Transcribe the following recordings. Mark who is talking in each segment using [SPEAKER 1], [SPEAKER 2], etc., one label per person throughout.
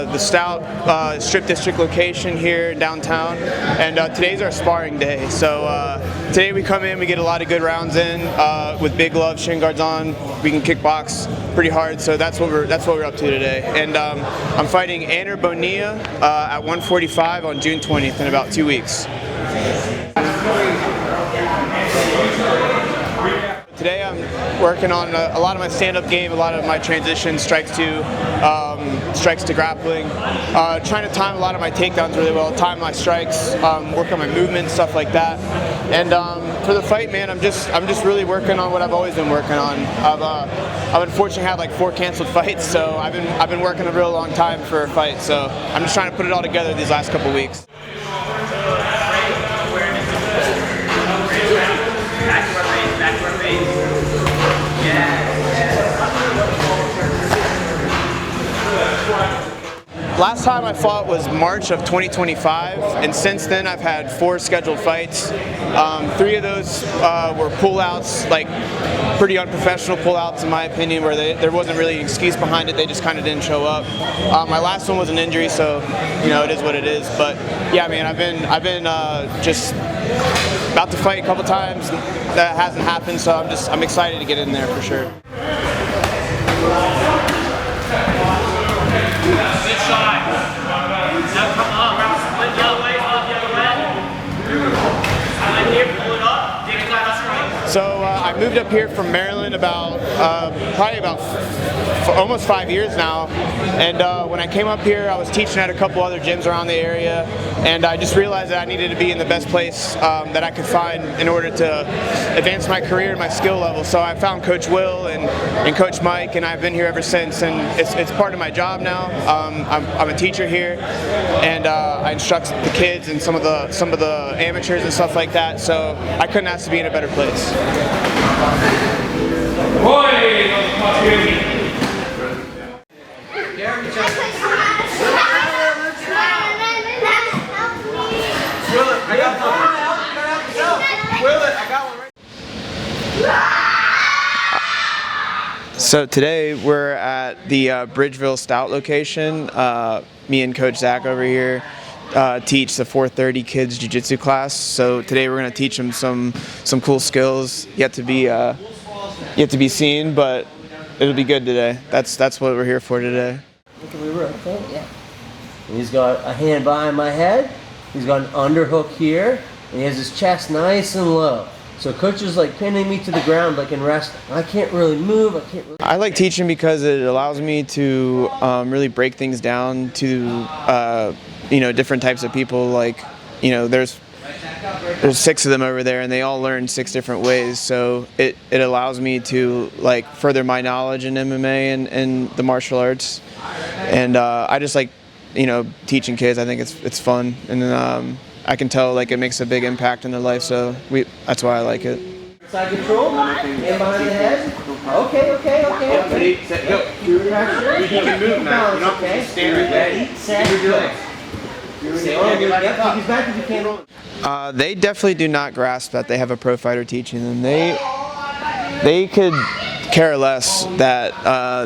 [SPEAKER 1] the Stout Strip District location here downtown, and today's our sparring day. So today we come in, we get a lot of good rounds in with big gloves, shin guards on. We can kickbox pretty hard, so that's what we're up to today. And I'm fighting Aner Bonilla at 145 on June 20th in about 2 weeks. Today I'm working on a lot of my stand-up game, a lot of my transitions, strikes to grappling, trying to time a lot of my takedowns really well, time my strikes, work on my movement, stuff like that. And for the fight, man, I'm just really working on what I've always been working on. I've unfortunately had like 4 canceled fights, so I've been working a real long time for a fight. So I'm just trying to put it all together these last couple weeks. Last time I fought was March of 2025, and since then I've had 4 scheduled fights. 3 of those were pullouts, like pretty unprofessional pullouts in my opinion, where there wasn't really an excuse behind it. They just kind of didn't show up. My last one was an injury, so you know it is what it is. But yeah, man, I've been just about to fight a couple times. That hasn't happened, so I'm excited to get in there for sure. So I moved up here from Maryland probably about almost 5 years now, and when I came up here I was teaching at a couple other gyms around the area, and I just realized that I needed to be in the best place that I could find in order to advance my career and my skill level. So I found Coach Will and Coach Mike, and I've been here ever since, and it's part of my job now. I'm a teacher here, and I instruct the kids and some of the amateurs and stuff like that, so I couldn't ask to be in a better place. So today we're at the Bridgeville Stout location. Me and Coach Zach over here teach the 430 kids jiu-jitsu class. So today we're going to teach them some cool skills yet to be seen, but it'll be good today. That's what we're here for today.
[SPEAKER 2] Okay, yeah. He's got a hand behind my head. He's got an underhook here, and he has his chest nice and low. So coach is like pinning me to the ground like in wrestling. I can't really move. I
[SPEAKER 1] like teaching because it allows me to really break things down to different types of people. Like, there's 6 of them over there, and they all learn 6 different ways. So it allows me to like further my knowledge in MMA and the martial arts. And I just like teaching kids. I think it's fun, and then I can tell like it makes a big impact in their life. So that's why I like it.
[SPEAKER 2] Side control, and behind the head. Okay.
[SPEAKER 1] Ready, set, go. You can move now. You're not going to stand right there.
[SPEAKER 2] Ready, set, go. Yep, back if you can't roll.
[SPEAKER 1] They definitely do not grasp that they have a pro fighter teaching them. They could care less that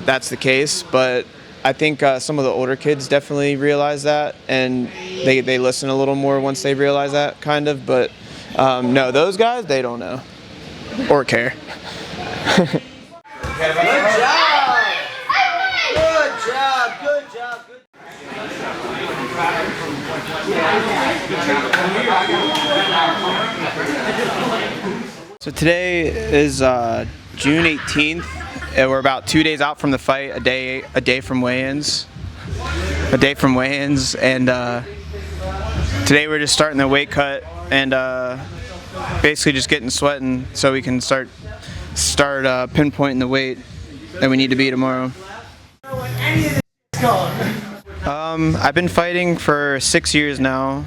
[SPEAKER 1] that's the case, but I think some of the older kids definitely realize that, and they listen a little more once they realize that, kind of. But no, those guys, they don't know or care.
[SPEAKER 2] Good job.
[SPEAKER 1] So today is June 18th. And we're about 2 days out from the fight, a day from weigh-ins, and today we're just starting the weight cut and basically just getting sweating so we can start pinpointing the weight that we need to be tomorrow. I've been fighting for 6 years now,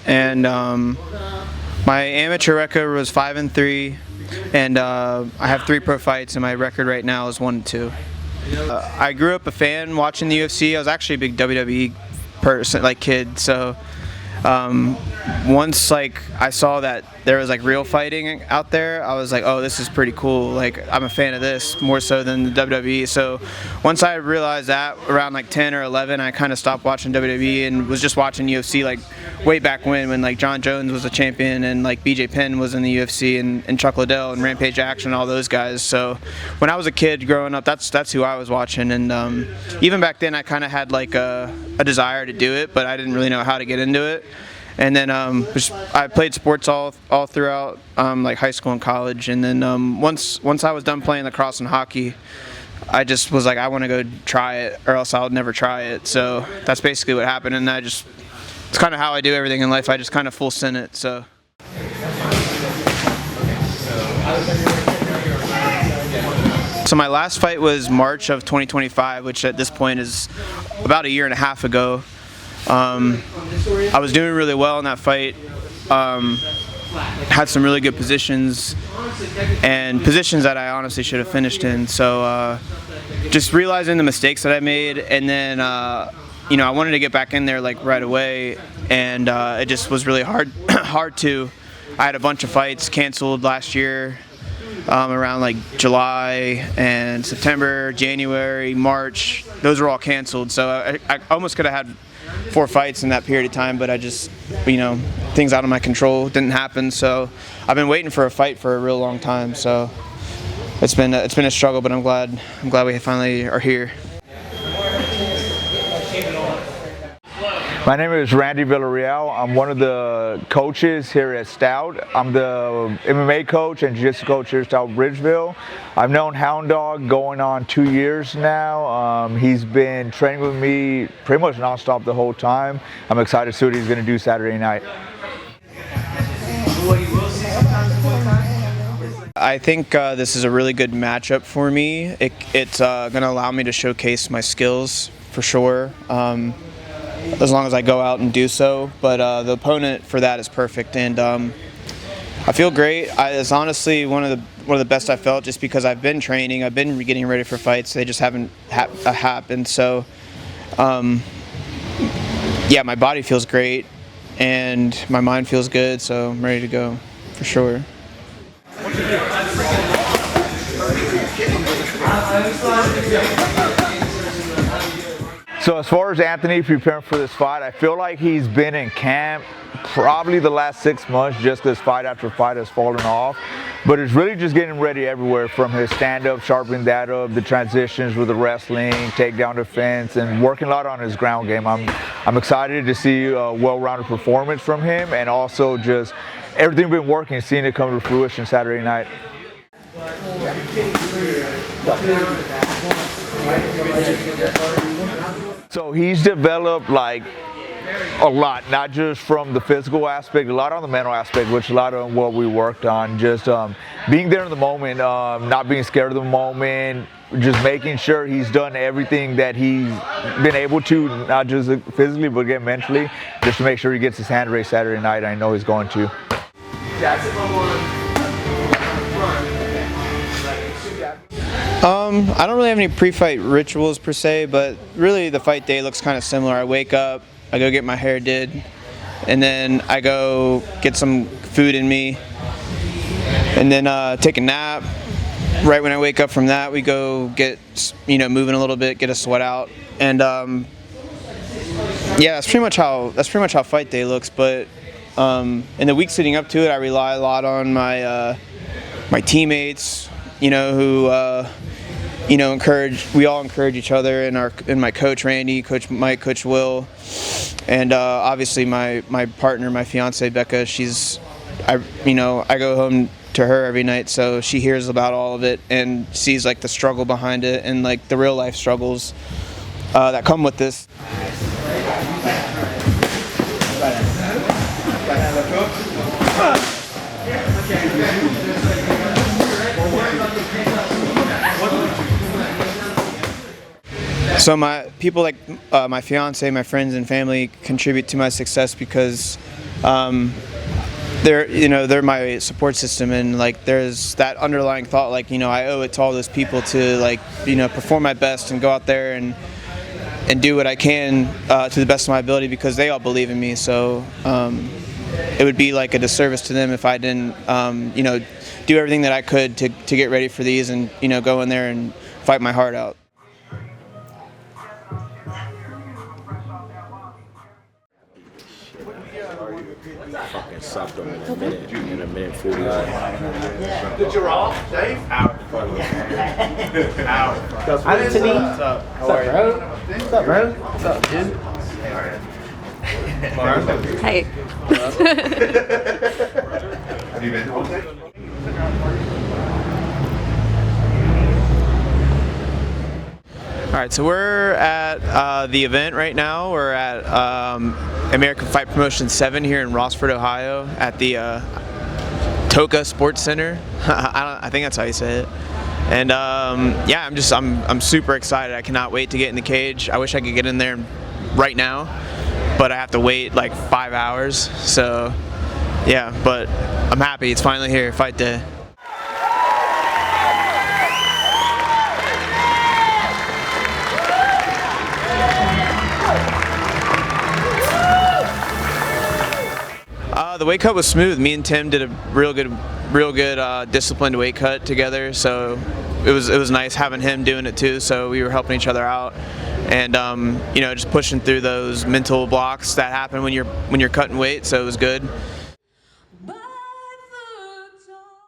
[SPEAKER 1] and my amateur record was 5-3. And I have 3 pro fights, and my record right now is 1-2. I grew up a fan watching the UFC. I was actually a big WWE person, like kid. So once like I saw that there was like real fighting out there, I was like, oh, this is pretty cool. Like, I'm a fan of this more so than the WWE. So once I realized that around like 10 or 11, I kind of stopped watching WWE and was just watching UFC like way back when like John Jones was a champion and like BJ Penn was in the UFC and Chuck Liddell and Rampage Action, all those guys. So when I was a kid growing up, that's who I was watching. And even back then, I kind of had like a desire to do it, but I didn't really know how to get into it. And then I played sports all throughout like high school and college. And then once I was done playing lacrosse and hockey, I just was like, I want to go try it, or else I'll never try it. So that's basically what happened. And it's kind of how I do everything in life. I just kind of full send it. So. So my last fight was March of 2025, which at this point is about a year and a half ago. I was doing really well in that fight, had some really good positions, and positions that I honestly should have finished in. So just realizing the mistakes that I made, and then I wanted to get back in there like right away, and it just was really hard to. I had a bunch of fights canceled last year, around like July and September, January, March. Those were all canceled, so I almost could have had 4 fights in that period of time, but I just, things out of my control didn't happen. So I've been waiting for a fight for a real long time. So it's been a struggle, but I'm glad we finally are here.
[SPEAKER 3] My name is Randy Villarreal. I'm one of the coaches here at Stout. I'm the MMA coach and Jiu-Jitsu coach here at Stout Bridgeville. I've known Hound Dog going on 2 years now. He's been training with me pretty much nonstop the whole time. I'm excited to see what he's going to do Saturday night.
[SPEAKER 1] I think this is a really good matchup for me. It's going to allow me to showcase my skills for sure. As long as I go out and do so, but the opponent for that is perfect, and I feel great. It's honestly one of the best I felt, just because I've been training, I've been getting ready for fights. They just haven't happened. So, yeah, my body feels great, and my mind feels good. So I'm ready to go for sure.
[SPEAKER 3] So as far as Anthony preparing for this fight, I feel like he's been in camp probably the last 6 months, just because fight after fight has fallen off. But it's really just getting ready everywhere, from his stand-up, sharpening that up, the transitions with the wrestling, takedown defense, and working a lot on his ground game. I'm excited to see a well-rounded performance from him, and also just everything we've been working, seeing it come to fruition Saturday night. So he's developed like a lot, not just from the physical aspect, a lot on the mental aspect, which a lot of what we worked on, just being there in the moment, not being scared of the moment, just making sure he's done everything that he's been able to, not just physically, but again mentally, just to make sure he gets his hand raised Saturday night. I know he's going to.
[SPEAKER 1] I don't really have any pre-fight rituals per se, but really the fight day looks kind of similar. I wake up, I go get my hair did, and then I go get some food in me, and then take a nap. Right when I wake up from that, we go get, moving a little bit, get a sweat out, and yeah, that's pretty much how fight day looks. But in the weeks leading up to it, I rely a lot on my my teammates, who we all encourage each other, and my coach Randy, Coach Mike, Coach Will, and obviously my partner, my fiance Becca. I go home to her every night, so she hears about all of it and sees like the struggle behind it and like the real life struggles that come with this. So my people, like my fiance, my friends and family, contribute to my success because they're my support system, and like there's that underlying thought, like I owe it to all those people to perform my best and go out there and do what I can to the best of my ability, because they all believe in me. So it would be like a disservice to them if I didn't, do everything that I could to get ready for these and, go in there and fight my heart out.
[SPEAKER 4] Fucking sucked them in a minute 49.
[SPEAKER 1] Did you roll, Dave? Out. Out.
[SPEAKER 4] Hi, Anthony. What's up? How are you?
[SPEAKER 2] What's up, bro?
[SPEAKER 4] What's up, dude?
[SPEAKER 5] Hey.
[SPEAKER 1] All right, so we're at the event right now. We're at American Fight Promotion 7 here in Rossford, Ohio, at the Toka Sports Center. I think that's how you say it. And yeah, I'm super excited. I cannot wait to get in the cage. I wish I could get in there right now, but I have to wait like 5 hours. So yeah, but I'm happy it's finally here, fight day. The weight cut was smooth. Me and Tim did a real good disciplined weight cut together. So it was nice having him doing it too. So we were helping each other out, and just pushing through those mental blocks that happen when you're cutting weight. So it was good.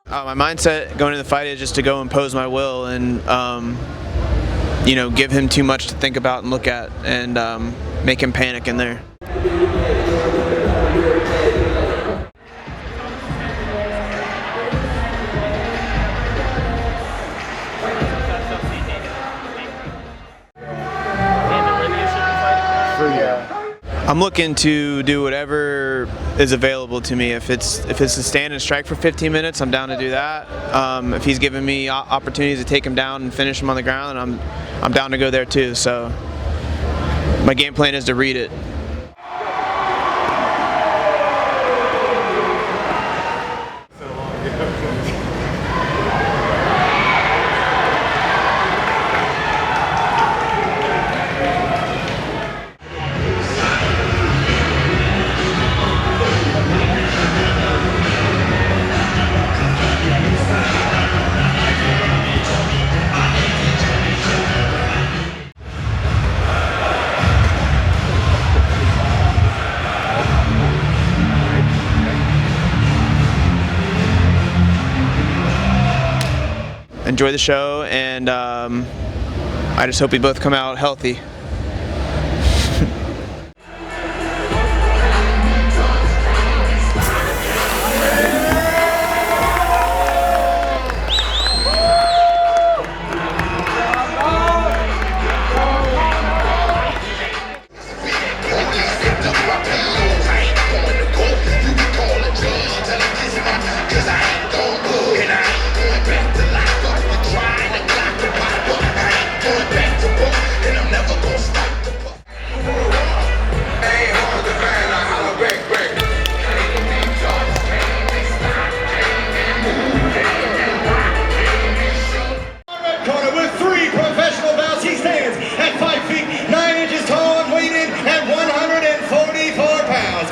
[SPEAKER 1] My mindset going into the fight is just to go impose my will and give him too much to think about and look at, and make him panic in there. I'm looking to do whatever is available to me. If it's a stand and strike for 15 minutes, I'm down to do that. If he's giving me opportunities to take him down and finish him on the ground, I'm down to go there too. So my game plan is to read it. Enjoy the show, and I just hope we both come out healthy.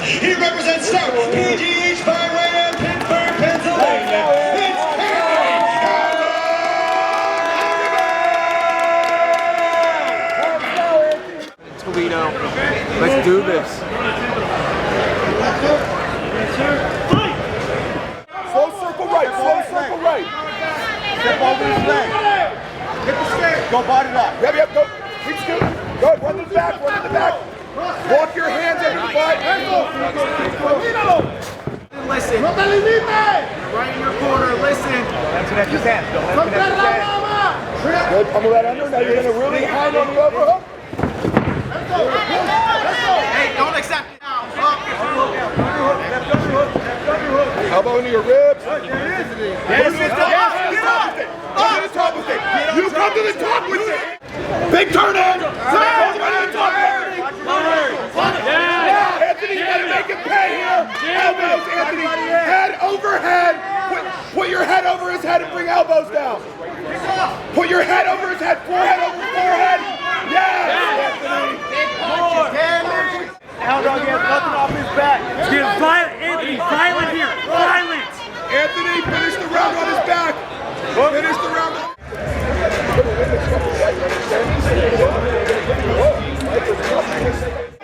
[SPEAKER 6] He represents Stout PGH by way of Pittsburgh, Pennsylvania. It's
[SPEAKER 4] Toledo. Let's do this.
[SPEAKER 6] Slow circle right, slow circle right. Step over his leg. Hit the stand. Go body lock. Yep, go. Keep scooting. Go, run to the back, run to the back. Walk your hands under the butt. Listen. Right in your corner, listen. Don't connect his hands. Don't let him connect his hands. Good, pummel that under. Now you're going to really hang on the overhook. Let's go. Hey, don't accept it now. Elbow into your ribs. Yes. Come to the top with it. You come to the top with it. Big turn in. Come to the top. Anthony, you gotta make him pay here. Elbows, Anthony. Head over head. Put your head over his head and bring elbows down. Put your head over his head. Forehead over forehead. Yes, Anthony. Hound dog, he has nothing off his back.
[SPEAKER 5] Get violent, Anthony, violent here, violent!
[SPEAKER 6] Anthony, finish the round on his back. Finish the round on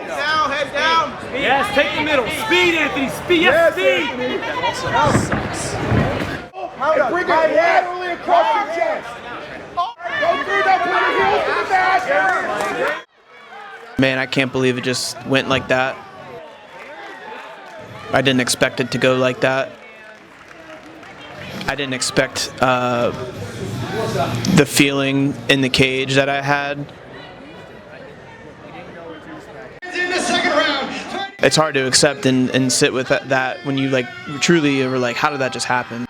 [SPEAKER 6] Down, head down.
[SPEAKER 5] Yes, take the middle. Speed, Anthony, speed, yes, speed!
[SPEAKER 6] And bring it laterally across your chest. Go through that, put your heels to the mat.
[SPEAKER 7] Man, I can't believe it just went like that. I didn't expect it to go like that. I didn't expect the feeling in the cage that I had. It's hard to accept and sit with that when you like truly were like, how did that just happen?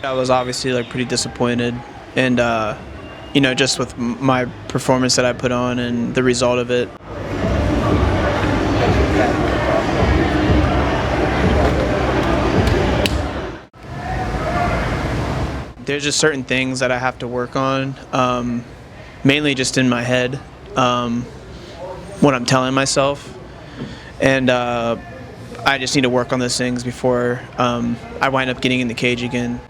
[SPEAKER 7] I was obviously like pretty disappointed, and you know, just with my performance that I put on and the result of it. There's just certain things that I have to work on, mainly just in my head, what I'm telling myself, and I just need to work on those things before I wind up getting in the cage again.